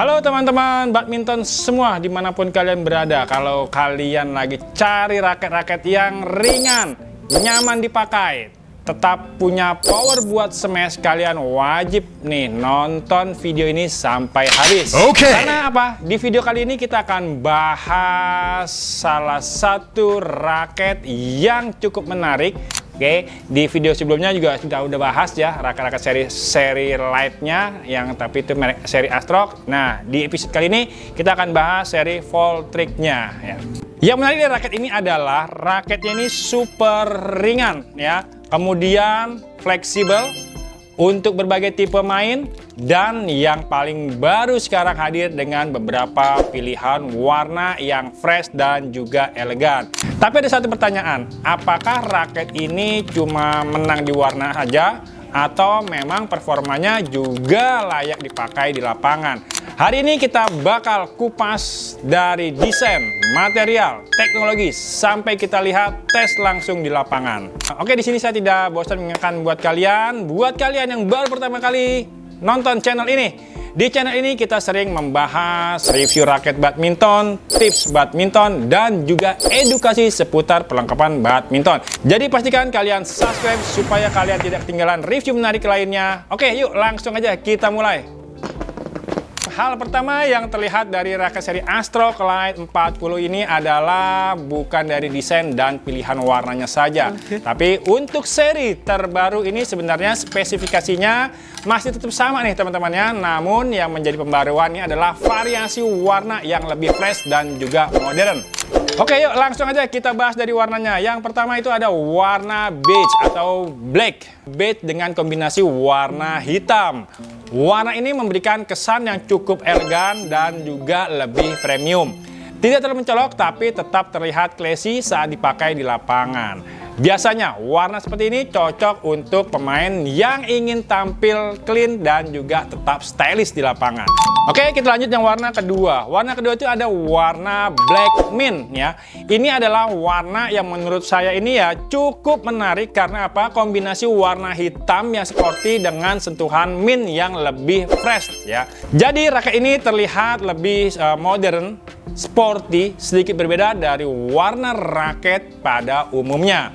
Halo teman-teman badminton semua dimanapun kalian berada. Kalau kalian lagi cari raket-raket yang ringan, nyaman dipakai, tetap punya power buat smash, kalian wajib nih nonton video ini sampai habis. Karena apa? Di video kali ini kita akan bahas salah satu raket yang cukup menarik. Di video sebelumnya juga sudah bahas ya raket-raket seri Lite-nya yang tapi itu merek seri Astrox. Nah, di episode kali ini kita akan bahas seri Voltric-nya ya. Yang menarik dari raket ini adalah raketnya ini super ringan ya. Kemudian fleksibel untuk berbagai tipe main, dan yang paling baru sekarang hadir dengan beberapa pilihan warna yang fresh dan juga elegan. Tapi ada satu pertanyaan, apakah raket ini cuma menang di warna aja atau memang performanya juga layak dipakai di lapangan? Hari ini kita bakal kupas dari desain, material, teknologi sampai kita lihat tes langsung di lapangan. Oke, di sini saya tidak bosan mengingatkan buat kalian yang baru pertama kali nonton channel ini. Di channel ini kita sering membahas review raket badminton, tips badminton, dan juga edukasi seputar perlengkapan badminton. Jadi pastikan kalian subscribe supaya kalian tidak ketinggalan review menarik lainnya. Oke, yuk langsung aja kita mulai. Hal pertama yang terlihat dari raket seri Astrox Lite 40 ini adalah bukan dari desain dan pilihan warnanya saja. Tapi untuk seri terbaru ini sebenarnya spesifikasinya masih tetap sama nih teman-temannya. Namun yang menjadi pembaruannya adalah variasi warna yang lebih fresh dan juga modern. Oke, yuk langsung aja kita bahas dari warnanya. Yang pertama itu ada warna beige atau black. Beige dengan kombinasi warna hitam. Warna ini memberikan kesan yang cukup elegan dan juga lebih premium. Tidak terlalu mencolok tapi tetap terlihat classy saat dipakai di lapangan. Biasanya warna seperti ini cocok untuk pemain yang ingin tampil clean dan juga tetap stylish di lapangan. Oke, kita lanjut yang warna kedua. Warna kedua itu ada warna black mint ya. Ini adalah warna yang menurut saya ini ya cukup menarik karena apa? Kombinasi warna hitam yang sporty dengan sentuhan mint yang lebih fresh ya. Jadi raket ini terlihat lebih modern, sporty, sedikit berbeda dari warna raket pada umumnya.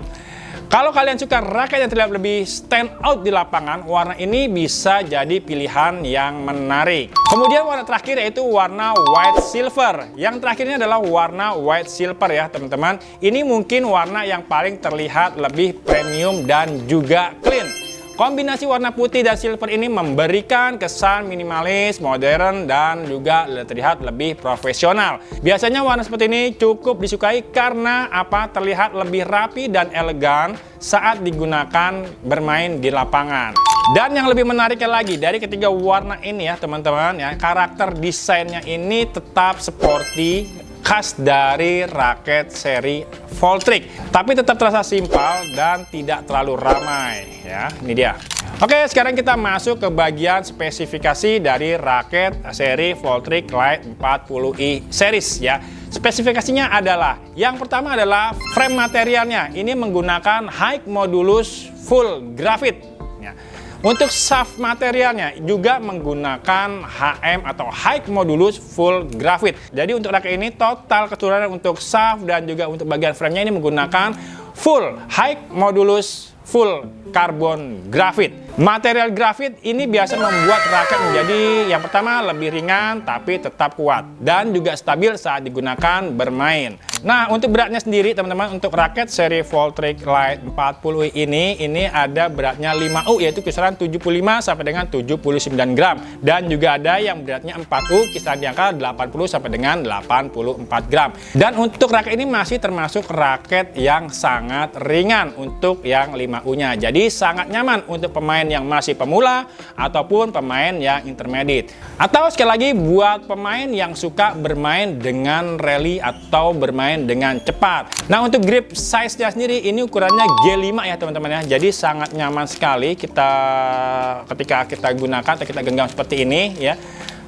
Kalau kalian suka raket yang terlihat lebih stand out di lapangan, warna ini bisa jadi pilihan yang menarik. Kemudian warna terakhir yaitu warna white silver. Yang terakhir ini adalah warna white silver ya teman-teman. Ini mungkin warna yang paling terlihat lebih premium dan juga clean. Kombinasi warna putih dan silver ini memberikan kesan minimalis, modern, dan juga terlihat lebih profesional. Biasanya warna seperti ini cukup disukai karena apa? Terlihat lebih rapi dan elegan saat digunakan bermain di lapangan. Dan yang lebih menariknya lagi dari ketiga warna ini ya teman-teman ya, karakter desainnya ini tetap sporty, khas dari raket seri Voltric, tapi tetap terasa simpel dan tidak terlalu ramai ya. Ini dia. Oke, sekarang kita masuk ke bagian spesifikasi dari raket seri Voltric Lite 40i series ya. Spesifikasinya adalah yang pertama adalah frame materialnya. Ini menggunakan high modulus full graphite ya. Untuk shaft materialnya juga menggunakan HM atau High Modulus Full Graphite. Jadi untuk raket ini total keseluruhan untuk shaft dan juga untuk bagian framenya ini menggunakan full High Modulus Full Carbon Graphite. Material grafit ini biasa membuat raket menjadi yang pertama lebih ringan tapi tetap kuat dan juga stabil saat digunakan bermain. Nah, untuk beratnya sendiri teman-teman, untuk raket seri Voltric Lite 40i ini ada beratnya 5U yaitu kisaran 75 sampai dengan 79 gram, dan juga ada yang beratnya 4U kisaran di angka 80 sampai dengan 84 gram. Dan untuk raket ini masih termasuk raket yang sangat ringan untuk yang 5U-nya. Jadi sangat nyaman untuk pemain yang masih pemula ataupun pemain yang intermediate. Atau sekali lagi buat pemain yang suka bermain dengan rally atau bermain dengan cepat. Nah, untuk grip size-nya sendiri ini ukurannya G5 ya teman-teman ya. Jadi sangat nyaman sekali ketika kita gunakan atau kita genggam seperti ini ya.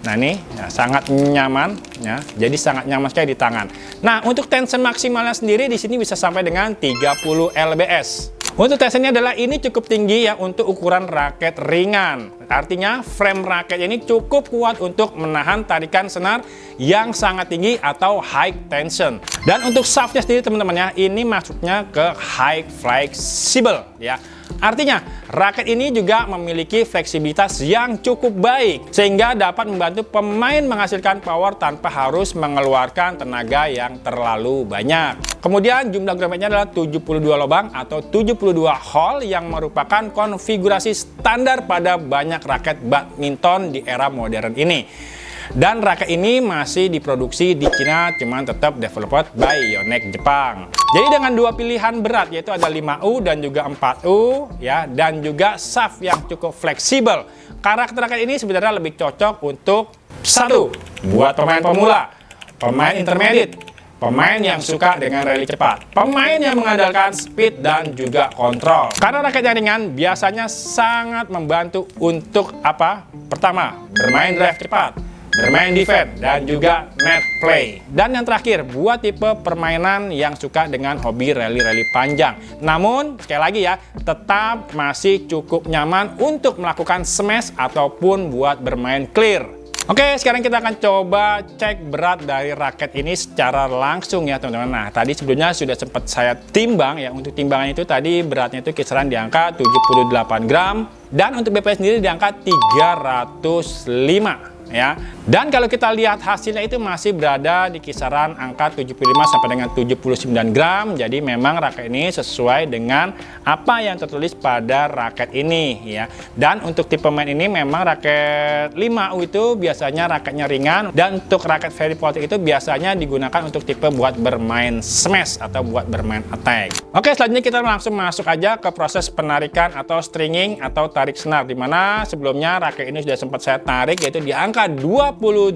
Nah, ini ya, sangat nyaman ya. Jadi sangat nyaman sekali di tangan. Nah, untuk tension maksimalnya sendiri di sini bisa sampai dengan 30 lbs. Untuk tensionnya adalah ini cukup tinggi ya untuk ukuran raket ringan. Artinya frame raket ini cukup kuat untuk menahan tarikan senar yang sangat tinggi atau high tension. Dan untuk shaftnya sendiri teman-teman ya, ini masuknya ke high flexible ya. Artinya, raket ini juga memiliki fleksibilitas yang cukup baik sehingga dapat membantu pemain menghasilkan power tanpa harus mengeluarkan tenaga yang terlalu banyak. Kemudian jumlah grommetnya adalah 72 lubang atau 72 hole yang merupakan konfigurasi standar pada banyak raket badminton di era modern ini. Dan raket ini masih diproduksi di Cina, cuman tetap developed by Yonex Jepang. Jadi dengan dua pilihan berat, yaitu ada 5U dan juga 4U ya, dan juga shaft yang cukup fleksibel. Karakter raket ini sebenarnya lebih cocok untuk satu, buat pemain pemula, pemain intermediate, pemain yang suka dengan rally cepat, pemain yang mengandalkan speed dan juga kontrol. Karena raket yang ringan biasanya sangat membantu untuk apa? Pertama, bermain drive cepat, bermain defense, dan juga net play. Dan yang terakhir, buat tipe permainan yang suka dengan hobi rally-rally panjang. Namun, sekali lagi ya, tetap masih cukup nyaman untuk melakukan smash ataupun buat bermain clear. Oke, sekarang kita akan coba cek berat dari raket ini secara langsung ya teman-teman. Nah, tadi sebelumnya sudah sempat saya timbang ya. Untuk timbangan itu tadi beratnya itu kisaran di angka 78 gram. Dan untuk BPS sendiri di angka 305. Ya, dan kalau kita lihat hasilnya itu masih berada di kisaran angka 75 sampai dengan 79 gram. Jadi memang raket ini sesuai dengan apa yang tertulis pada raket ini ya. Dan untuk tipe main ini memang raket 5U itu biasanya raketnya ringan, dan untuk raket very voltage itu biasanya digunakan untuk tipe buat bermain smash atau buat bermain attack. Oke, selanjutnya kita langsung masuk aja ke proses penarikan atau stringing atau tarik senar, dimana sebelumnya raket ini sudah sempat saya tarik yaitu di angka 28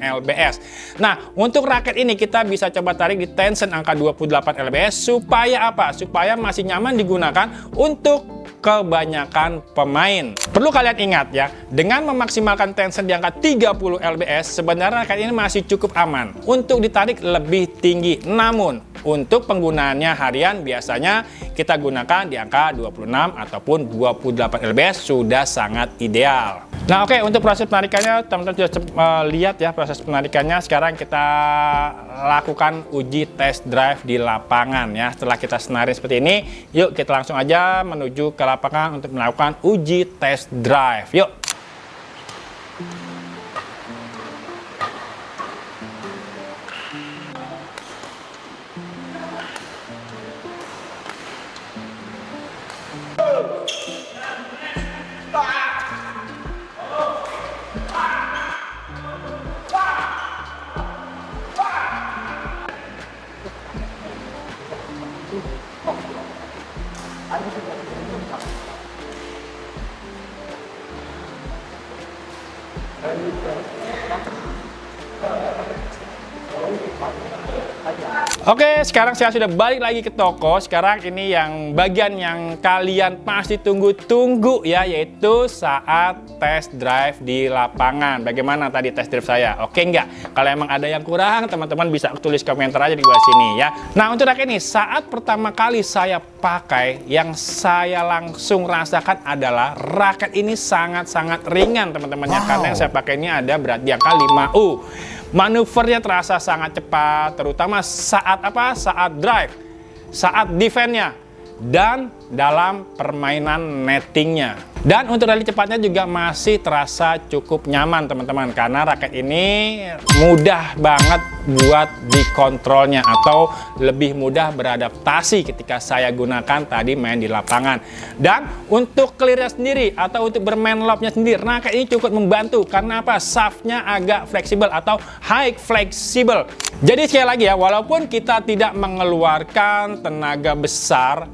lbs. Nah, untuk raket ini kita bisa coba tarik di tension angka 28 lbs supaya apa? Supaya masih nyaman digunakan untuk kebanyakan pemain. Perlu kalian ingat ya, dengan memaksimalkan tension di angka 30 lbs, sebenarnya raket ini masih cukup aman untuk ditarik lebih tinggi. Namun, untuk penggunaannya harian biasanya kita gunakan di angka 26 ataupun 28 lbs sudah sangat ideal. Nah, oke, untuk proses penarikannya teman-teman sudah lihat ya proses penarikannya. Sekarang kita lakukan uji test drive di lapangan ya. Setelah kita senarin seperti ini, yuk kita langsung aja menuju ke lapangan untuk melakukan uji test drive. Yuk. Oke, sekarang saya sudah balik lagi ke toko. Sekarang ini yang bagian yang kalian pasti tunggu-tunggu ya, yaitu saat test drive di lapangan. Bagaimana tadi test drive saya? Oke nggak? Kalau emang ada yang kurang, teman-teman bisa tulis komentar aja di bawah sini ya. Nah, untuk raket ini, saat pertama kali saya pakai, yang saya langsung rasakan adalah raket ini sangat-sangat ringan teman-teman ya. Karena yang saya pakai ini ada berat di angka 5U. Manuvernya terasa sangat cepat, terutama saat apa? Saat drive, saat defense-nya, dan dalam permainan nettingnya. Dan untuk rally cepatnya juga masih terasa cukup nyaman teman-teman, karena raket ini mudah banget buat dikontrolnya atau lebih mudah beradaptasi ketika saya gunakan tadi main di lapangan. Dan untuk clear-nya sendiri atau untuk bermain lob-nya sendiri, raket ini cukup membantu karena apa? Shaft-nya agak fleksibel atau high flexible. Jadi sekali lagi ya, walaupun kita tidak mengeluarkan tenaga besar,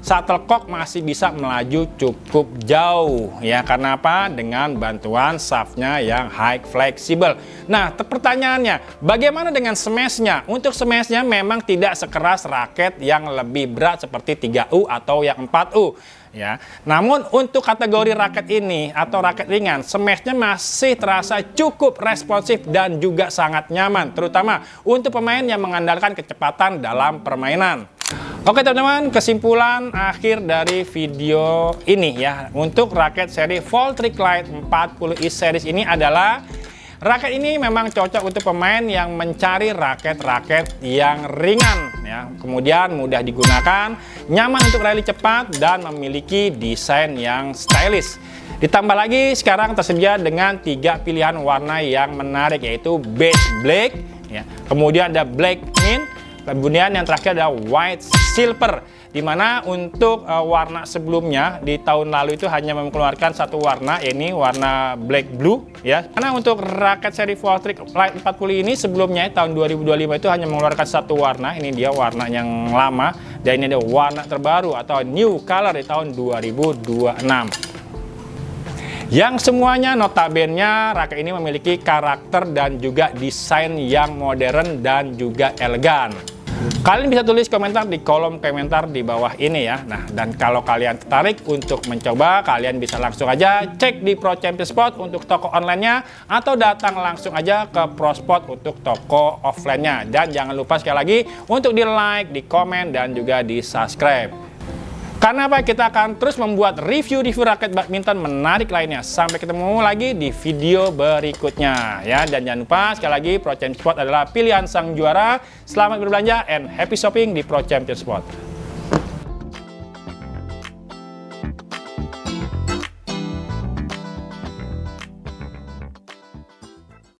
shuttlecock masih bisa melaju cukup jauh ya. Karena apa? Dengan bantuan shaftnya yang high flexible. Nah, pertanyaannya, bagaimana dengan smashnya? Untuk smashnya memang tidak sekeras raket yang lebih berat seperti 3U atau yang 4U ya. Namun untuk kategori raket ini atau raket ringan, smashnya masih terasa cukup responsif dan juga sangat nyaman, terutama untuk pemain yang mengandalkan kecepatan dalam permainan. Oke teman-teman, kesimpulan akhir dari video ini ya, untuk raket seri Voltric Lite 40 East Series ini adalah raket ini memang cocok untuk pemain yang mencari raket-raket yang ringan ya, kemudian mudah digunakan, nyaman untuk rally cepat, dan memiliki desain yang stylish. Ditambah lagi sekarang tersedia dengan 3 pilihan warna yang menarik, yaitu beige black ya, kemudian ada black mint, kemudian yang terakhir ada white silver, dimana untuk warna sebelumnya di tahun lalu itu hanya mengeluarkan satu warna, ini warna black blue ya. Karena untuk raket seri Voltric Lite 40 ini sebelumnya tahun 2025 itu hanya mengeluarkan satu warna, ini dia warna yang lama, dan ini ada warna terbaru atau new color di tahun 2026. Yang semuanya notabene raket ini memiliki karakter dan juga desain yang modern dan juga elegan. Kalian bisa tulis komentar di kolom komentar di bawah ini ya. Nah, dan kalau kalian tertarik untuk mencoba, kalian bisa langsung aja cek di Pro Champion Sport untuk toko online-nya, atau datang langsung aja ke Pro Sport untuk toko offline-nya. Dan jangan lupa sekali lagi untuk di like, di komen, dan juga di subscribe. Karena apa? Kita akan terus membuat review-review raket badminton menarik lainnya. Sampai ketemu lagi di video berikutnya ya. Dan jangan lupa sekali lagi, Pro Champion Sport adalah pilihan sang juara. Selamat berbelanja and happy shopping di Pro Champion Sport.